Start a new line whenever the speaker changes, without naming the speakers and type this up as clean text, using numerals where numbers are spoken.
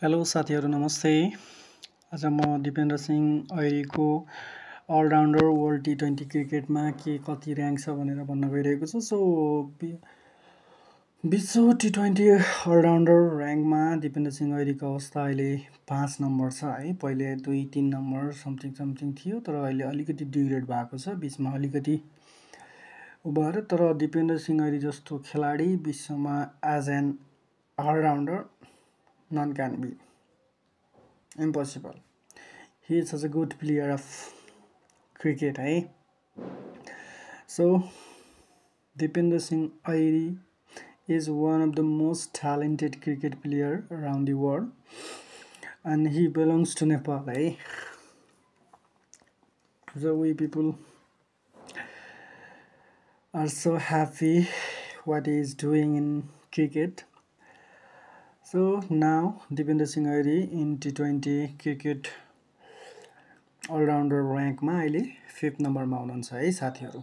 Hello साथीहरु नमस्ते। आज म दिपेन्द्र सिंह ऐरीको अलराउन्डर वर्ल्ड टी20 क्रिकेटमा के कति र्याङ्क छ भनेर भन्न गइरहेको छु। सो विश्व टी20 अलराउन्डर र्याङ्कमा दिपेन्द्र सिंह ऐरीको अवस्था अहिले 5 नम्बर छ है। पहिले 2-3 नम्बर समथिङ थियो, तर अहिले अलिकति डिग्रेड भएको छ, बीचमा अलिकति उभएर। तर दिपेन्द्र सिंह ऐरी जस्तो खेलाडी विश्वमा as an allrounder none can be impossible. He is such a good player of cricket, hey. So Dipender Singh Airi is one of the most talented cricket player around the world, and he belongs to Nepal, hey. So we people are so happy what he is doing in cricket. So now Dipender Singh Airi in T20 cricket all-rounder rank मा अहिले 5th नम्बरमा हुनुहुन्छ है साथीहरु।